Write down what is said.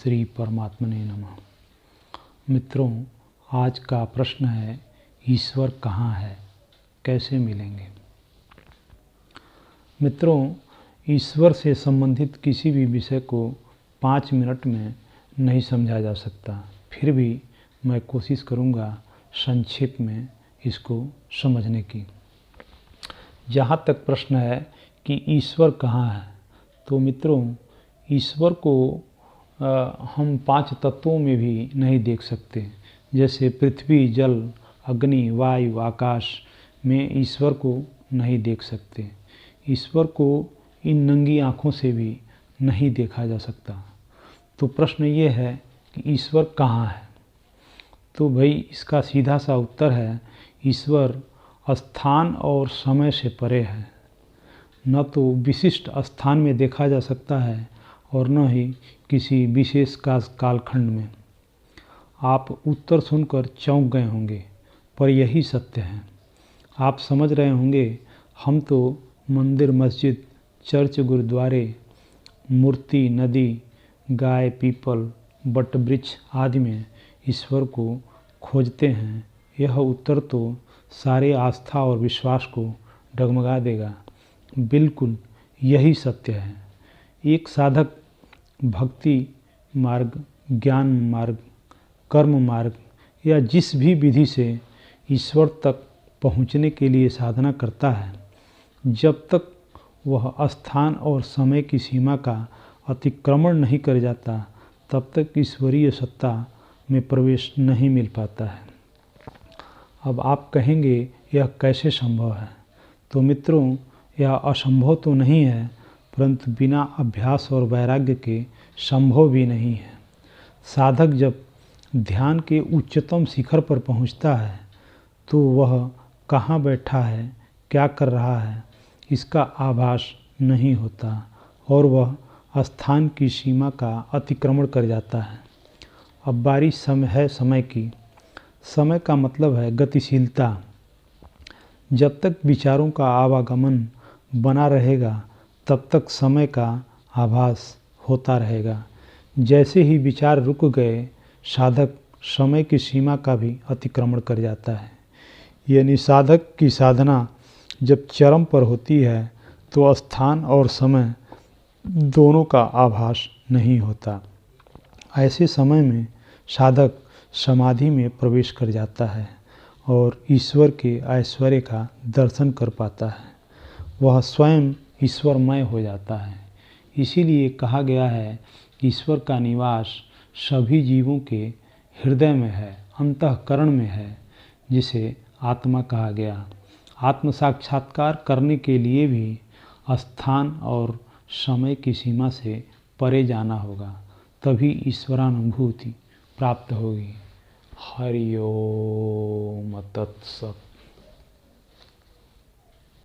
श्री परमात्मने नमः। मित्रों, आज का प्रश्न है, ईश्वर कहाँ है, कैसे मिलेंगे। मित्रों, ईश्वर से संबंधित किसी भी विषय को 5 मिनट में नहीं समझा जा सकता। फिर भी मैं कोशिश करूँगा संक्षेप में इसको समझने की। जहाँ तक प्रश्न है कि ईश्वर कहाँ है, तो मित्रों, ईश्वर को हम 5 तत्वों में भी नहीं देख सकते। जैसे पृथ्वी, जल, अग्नि, वायु, आकाश में ईश्वर को नहीं देख सकते। ईश्वर को इन नंगी आँखों से भी नहीं देखा जा सकता। तो प्रश्न ये है कि ईश्वर कहाँ है। तो भाई इसका सीधा सा उत्तर है, ईश्वर स्थान और समय से परे है। न तो विशिष्ट स्थान में देखा जा सकता है और न ही किसी विशेष कालखंड में। आप उत्तर सुनकर चौंक गए होंगे, पर यही सत्य है। आप समझ रहे होंगे, हम तो मंदिर, मस्जिद, चर्च, गुरुद्वारे, मूर्ति, नदी, गाय, पीपल, बट वृक्ष आदि में ईश्वर को खोजते हैं। यह उत्तर तो सारे आस्था और विश्वास को डगमगा देगा। बिल्कुल यही सत्य है। एक साधक भक्ति मार्ग, ज्ञान मार्ग, कर्म मार्ग या जिस भी विधि से ईश्वर तक पहुँचने के लिए साधना करता है, जब तक वह स्थान और समय की सीमा का अतिक्रमण नहीं कर जाता, तब तक ईश्वरीय सत्ता में प्रवेश नहीं मिल पाता है। अब आप कहेंगे, यह कैसे संभव है। तो मित्रों, यह असंभव तो नहीं है, परंतु बिना अभ्यास और वैराग्य के संभव भी नहीं है। साधक जब ध्यान के उच्चतम शिखर पर पहुंचता है, तो वह कहाँ बैठा है, क्या कर रहा है, इसका आभास नहीं होता और वह स्थान की सीमा का अतिक्रमण कर जाता है। अब बारी समय की। समय का मतलब है गतिशीलता। जब तक विचारों का आवागमन बना रहेगा, तब तक समय का आभास होता रहेगा। जैसे ही विचार रुक गए, साधक समय की सीमा का भी अतिक्रमण कर जाता है। यानी साधक की साधना जब चरम पर होती है, तो स्थान और समय दोनों का आभास नहीं होता। ऐसे समय में साधक समाधि में प्रवेश कर जाता है और ईश्वर के ऐश्वर्य का दर्शन कर पाता है। वह स्वयं ईश्वरमय हो जाता है। इसीलिए कहा गया है, ईश्वर का निवास सभी जीवों के हृदय में है, अंतःकरण में है, जिसे आत्मा कहा गया। आत्म साक्षात्कार करने के लिए भी स्थान और समय की सीमा से परे जाना होगा, तभी ईश्वरानुभूति प्राप्त होगी। हरि ओम तत्सत।